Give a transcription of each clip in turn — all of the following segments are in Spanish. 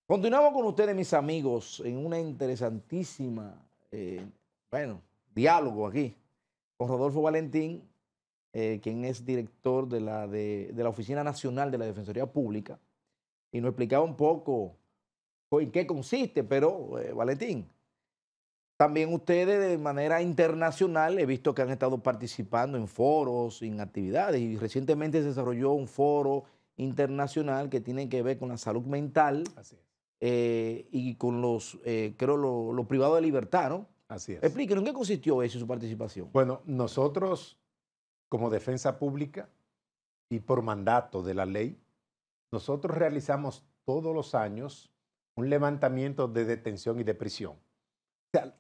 Continuamos con ustedes, mis amigos, en una interesantísima, bueno, diálogo aquí con Rodolfo Valentín, quien es director de la Oficina Nacional de la Defensoría Pública, y nos explicaba un poco en qué consiste, pero Valentín, también ustedes de manera internacional he visto que han estado participando en foros, en actividades, y recientemente se desarrolló un foro internacional que tiene que ver con la salud mental Así es, y con creo, los privados de libertad, ¿no? así es. Explíquenos, ¿en qué consistió eso, su participación? Bueno, nosotros como defensa pública y por mandato de la ley, nosotros realizamos todos los años un levantamiento de detención y de prisión. O sea,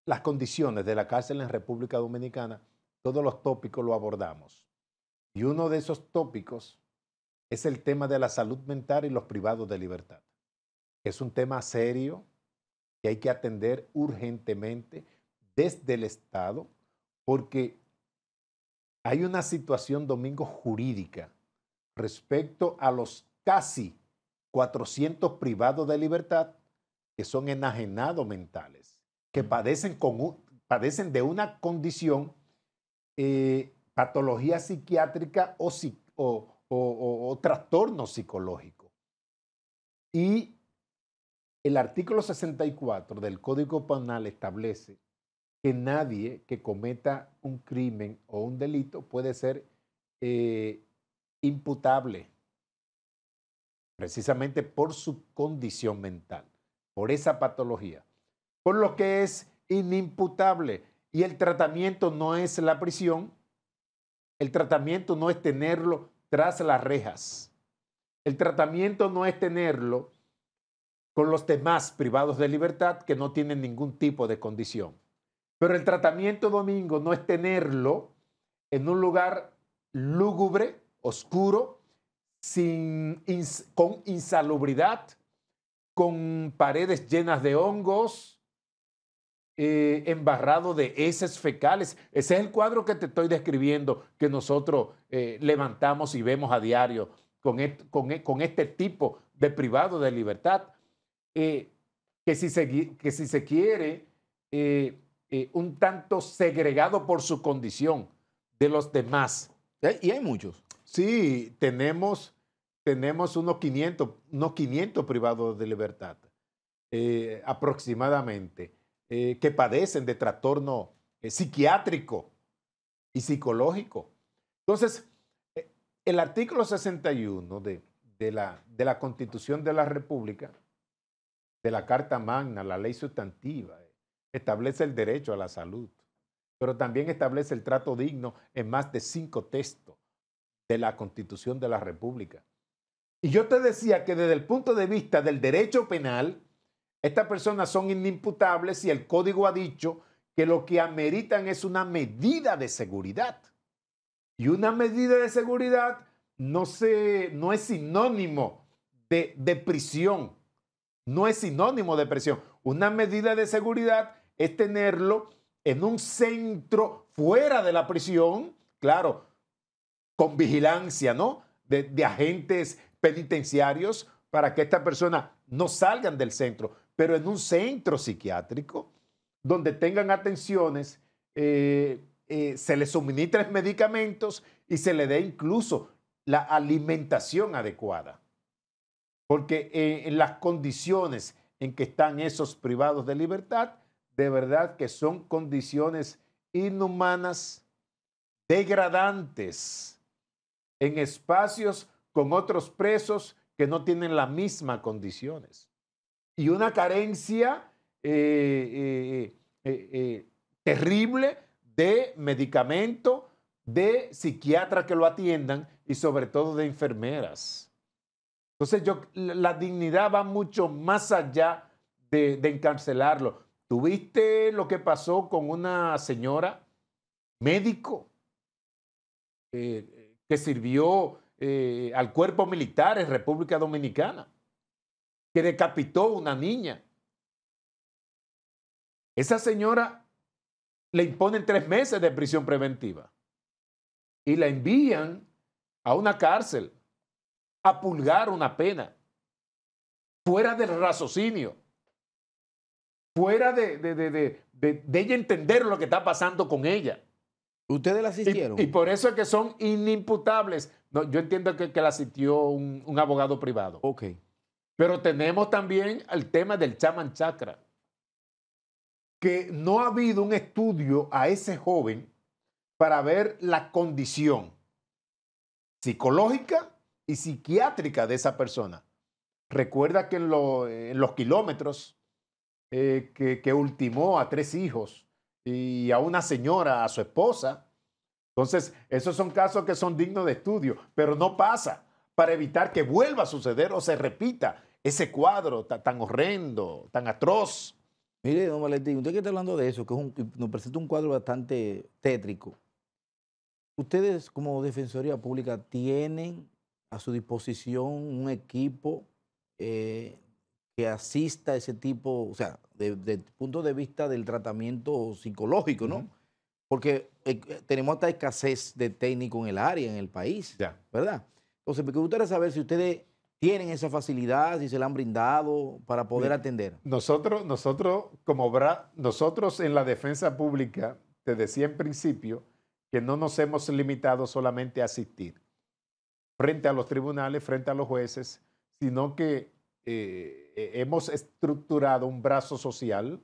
las condiciones de la cárcel en República Dominicana, todos los tópicos lo abordamos. Y uno de esos tópicos es el tema de la salud mental y los privados de libertad. Es un tema serio que hay que atender urgentemente desde el Estado, porque hay una situación, Domingo, jurídica respecto a los casi 400 privados de libertad que son enajenados mentales, que padecen de una condición, patología psiquiátrica o trastorno psicológico. Y el artículo 64 del Código Penal establece que nadie que cometa un crimen o un delito puede ser eh, imputable precisamente por su condición mental, por esa patología, por lo que es inimputable. Y el tratamiento no es la prisión, el tratamiento no es tenerlo tras las rejas, el tratamiento no es tenerlo con los demás privados de libertad que no tienen ningún tipo de condición. Pero el tratamiento, Domingo, no es tenerlo en un lugar lúgubre, oscuro, con insalubridad, con paredes llenas de hongos, embarrado de heces fecales. Ese es el cuadro que te estoy describiendo, que nosotros levantamos y vemos a diario con este tipo de privado de libertad. eh, que si se quiere, un tanto segregado por su condición de los demás. Y hay muchos. Sí, tenemos unos 500 privados de libertad, aproximadamente, que padecen de trastorno psiquiátrico y psicológico. Entonces, el artículo 61 de la Constitución de la República, de la Carta Magna, la ley sustantiva, establece el derecho a la salud, pero también establece el trato digno en más de 5 textos de la Constitución de la República. Y yo te decía que desde el punto de vista del derecho penal, estas personas son inimputables y el código ha dicho que lo que ameritan es una medida de seguridad. Y una medida de seguridad no es sinónimo de prisión. No es sinónimo de prisión. Una medida de seguridad es tenerlo en un centro fuera de la prisión, claro, con vigilancia, ¿no? De agentes penitenciarios para que estas personas no salgan del centro, pero en un centro psiquiátrico donde tengan atenciones, se les suministren medicamentos y se le dé incluso la alimentación adecuada. Porque en las condiciones en que están esos privados de libertad, de verdad que son condiciones inhumanas, degradantes, en espacios con otros presos que no tienen las mismas condiciones. Y una carencia terrible de medicamento, de psiquiatras que lo atiendan y sobre todo de enfermeras. Entonces la dignidad va mucho más allá de encarcelarlo. ¿Tuviste lo que pasó con una señora médico que sirvió al cuerpo militar en República Dominicana, que decapitó una niña? Esa señora le imponen 3 meses de prisión preventiva y la envían a una cárcel a purgar una pena. fuera del raciocinio, fuera de ella entender lo que está pasando con ella. ¿Ustedes la asistieron? Y por eso es que son inimputables. No, yo entiendo que la asistió un abogado privado. Ok. Pero tenemos también el tema del Chaman Chakra, que no ha habido un estudio a ese joven para ver la condición psicológica y psiquiátrica de esa persona. Recuerda que en los kilómetros que ultimó a 3 hijos y a una señora, a su esposa. Entonces, esos son casos que son dignos de estudio, pero no pasa para evitar que vuelva a suceder o se repita ese cuadro tan horrendo, tan atroz. Mire, don Valentín, usted que está hablando de eso, que nos presenta un cuadro bastante tétrico. Ustedes como Defensoría Pública tienen a su disposición un equipo que asista a ese tipo, o sea, desde el punto de vista del tratamiento psicológico, ¿no? Porque tenemos hasta escasez de técnicos en el área, en el país, Ya. ¿verdad? Entonces, me gustaría saber si ustedes tienen esa facilidad, si se la han brindado para poder atender. Nosotros en la defensa pública, te decía en principio que no nos hemos limitado solamente a asistir frente a los tribunales, frente a los jueces, sino que hemos estructurado un brazo social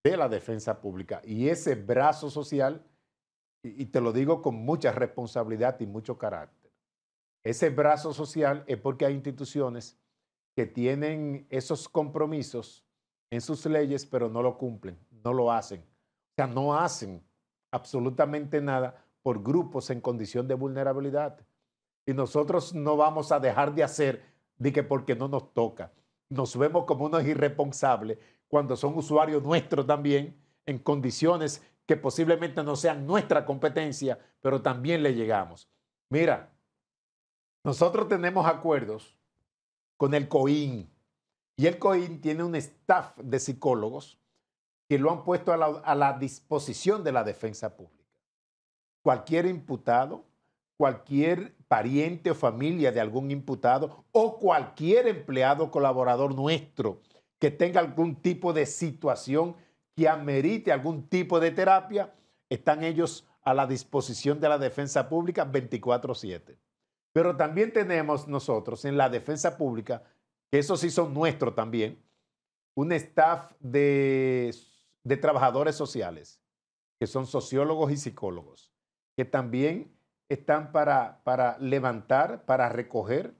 de la defensa pública. Y ese brazo social, y te lo digo con mucha responsabilidad y mucho carácter, ese brazo social es porque hay instituciones que tienen esos compromisos en sus leyes, pero no lo cumplen, no lo hacen. O sea, no hacen absolutamente nada por grupos en condición de vulnerabilidad. Y nosotros no vamos a dejar de hacer de que porque no nos toca. Nos vemos como unos irresponsables cuando son usuarios nuestros también en condiciones que posiblemente no sean nuestra competencia, pero también le llegamos. Mira, nosotros tenemos acuerdos con el COIN y el COIN tiene un staff de psicólogos que lo han puesto a la disposición de la defensa pública. Cualquier imputado, cualquier pariente o familia de algún imputado o cualquier empleado o colaborador nuestro que tenga algún tipo de situación que amerite algún tipo de terapia, están ellos a la disposición de la defensa pública 24/7. Pero también tenemos nosotros en la defensa pública, que esos sí son nuestros también, un staff de trabajadores sociales, que son sociólogos y psicólogos, que también están para levantar, para recoger,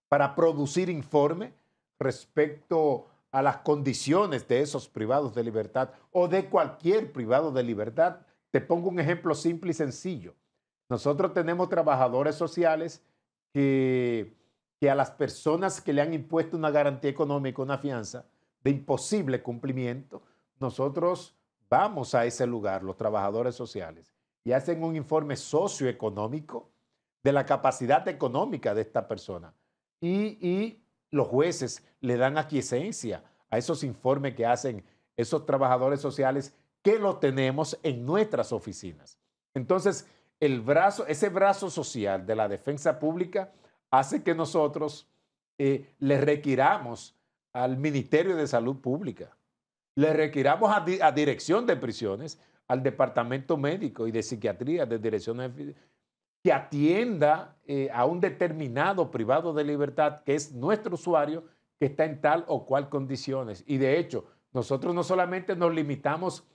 para producir informe respecto a las condiciones de esos privados de libertad o de cualquier privado de libertad. Te pongo un ejemplo simple y sencillo. Nosotros tenemos trabajadores sociales que a las personas que le han impuesto una garantía económica, una fianza de imposible cumplimiento, nosotros vamos a ese lugar, los trabajadores sociales, y hacen un informe socioeconómico de la capacidad económica de esta persona. Y los jueces le dan aquiescencia a esos informes que hacen esos trabajadores sociales que lo tenemos en nuestras oficinas. Entonces, ese brazo social de la defensa pública hace que nosotros le requiramos al Ministerio de Salud Pública, le requiramos a Dirección de Prisiones, al Departamento Médico y de Psiquiatría de Dirección que atienda a un determinado privado de libertad que es nuestro usuario que está en tal o cual condiciones. Y de hecho, nosotros no solamente nos limitamos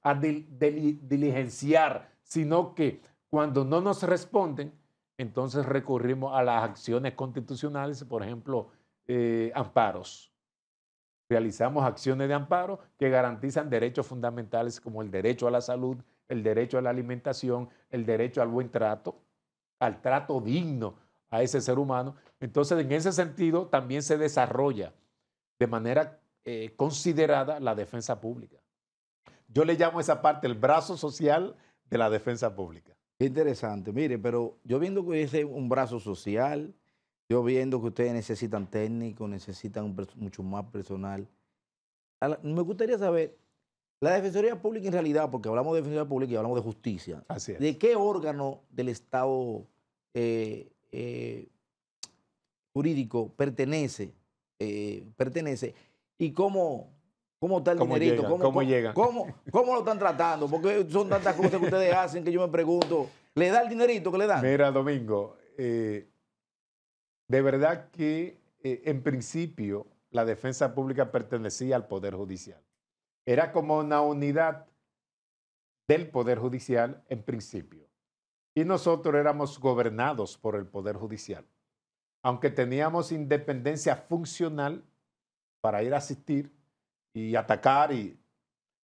a diligenciar, sino que cuando no nos responden, entonces recurrimos a las acciones constitucionales, por ejemplo, amparos. Realizamos acciones de amparo que garantizan derechos fundamentales como el derecho a la salud, el derecho a la alimentación, el derecho al buen trato, al trato digno a ese ser humano. Entonces, en ese sentido, también se desarrolla de manera considerada la defensa pública. Yo le llamo a esa parte el brazo social de la defensa pública. Qué interesante. Mire, pero yo viendo que es un brazo social, yo viendo que ustedes necesitan técnicos, necesitan mucho más personal. Me gustaría saber, la Defensoría Pública en realidad, porque hablamos de Defensoría Pública y hablamos de justicia, Así es. ¿de qué órgano del Estado jurídico pertenece pertenece y cómo está el ¿Cómo dinerito, llegan? ¿Cómo llegan? cómo lo están tratando, porque son tantas cosas que ustedes hacen que yo me pregunto, ¿le da el dinerito que le dan? Mira, Domingo, de verdad que en principio la defensa pública pertenecía al Poder Judicial. Era como una unidad del Poder Judicial en principio. Y nosotros éramos gobernados por el Poder Judicial. Aunque teníamos independencia funcional para ir a asistir y atacar,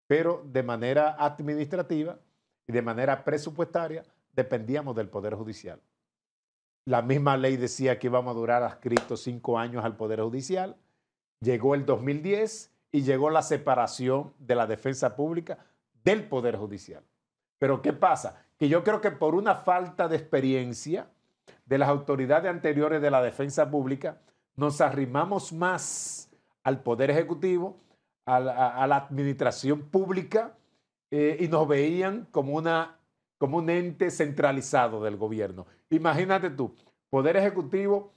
pero de manera administrativa y de manera presupuestaria dependíamos del Poder Judicial. La misma ley decía que íbamos a durar adscritos 5 años al Poder Judicial. Llegó el 2010 y llegó la separación de la defensa pública del Poder Judicial. Pero ¿qué pasa? Que yo creo que por una falta de experiencia de las autoridades anteriores de la defensa pública, nos arrimamos más al Poder Ejecutivo, a la administración pública, y nos veían como un ente centralizado del gobierno. Imagínate tú, Poder Ejecutivo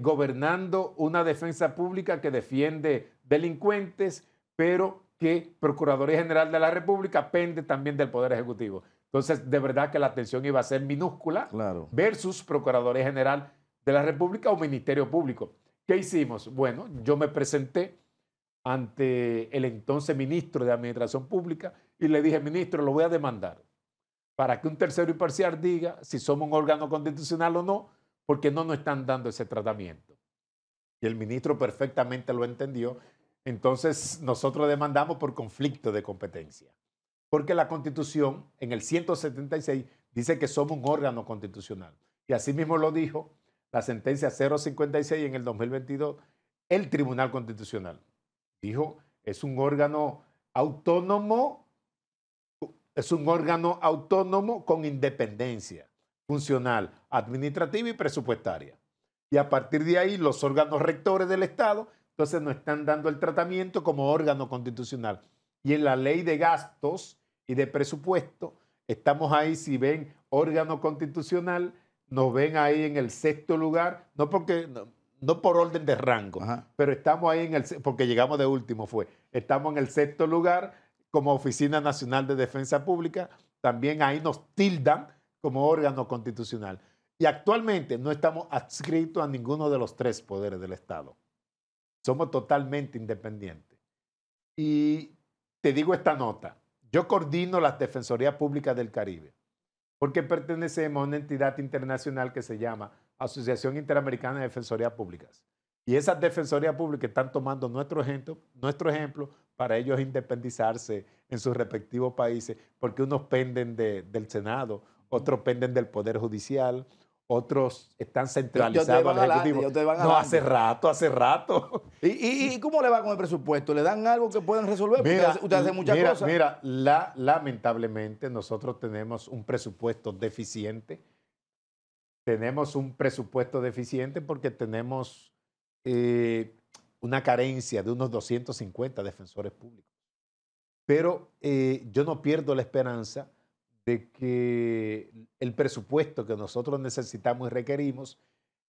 gobernando una defensa pública que defiende delincuentes, pero que Procuraduría General de la República pende también del Poder Ejecutivo. Entonces, de verdad que la atención iba a ser minúscula versus Procuraduría General de la República o Ministerio Público. ¿Qué hicimos? Bueno, yo me presenté ante el entonces ministro de Administración Pública y le dije, ministro, lo voy a demandar para que un tercero imparcial diga si somos un órgano constitucional o no, porque no nos están dando ese tratamiento. Y el ministro perfectamente lo entendió. Entonces, nosotros demandamos por conflicto de competencia. Porque la Constitución, en el 176, dice que somos un órgano constitucional. Y así mismo lo dijo la sentencia 056 en el 2022, el Tribunal Constitucional. Dijo, es un órgano autónomo con independencia funcional, administrativa y presupuestaria. Y a partir de ahí, los órganos rectores del Estado, entonces nos están dando el tratamiento como órgano constitucional. Y en la ley de gastos y de presupuesto, estamos ahí, si ven órgano constitucional, nos ven ahí en el 6º lugar, no por orden de rango, pero estamos ahí porque llegamos de último estamos en el 6º lugar como Oficina Nacional de Defensa Pública, también ahí nos tildan como órgano constitucional. Y actualmente no estamos adscritos a ninguno de los 3 poderes del Estado. Somos totalmente independientes. Y te digo esta nota, yo coordino las Defensorías Públicas del Caribe, porque pertenecemos a una entidad internacional que se llama Asociación Interamericana de Defensorías Públicas. Y esas defensorías públicas están tomando nuestro ejemplo para ellos independizarse en sus respectivos países, porque unos penden del Senado, otros penden del Poder Judicial, otros están centralizados al Ejecutivo. No, hace rato. ¿Y cómo le va con el presupuesto? ¿Le dan algo que puedan resolver? Ustedes hacen muchas cosas. Mira, lamentablemente nosotros tenemos un presupuesto deficiente. Tenemos un presupuesto deficiente porque tenemos una carencia de unos 250 defensores públicos. Pero yo no pierdo la esperanza de que el presupuesto que nosotros necesitamos y requerimos,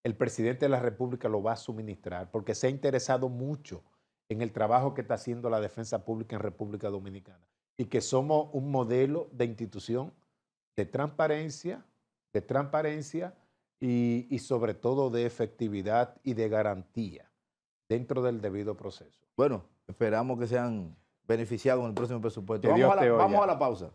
el presidente de la República lo va a suministrar, porque se ha interesado mucho en el trabajo que está haciendo la defensa pública en República Dominicana y que somos un modelo de institución de transparencia y sobre todo de efectividad y de garantía dentro del debido proceso. Bueno, esperamos que sean beneficiados en el próximo presupuesto. Vamos a la pausa.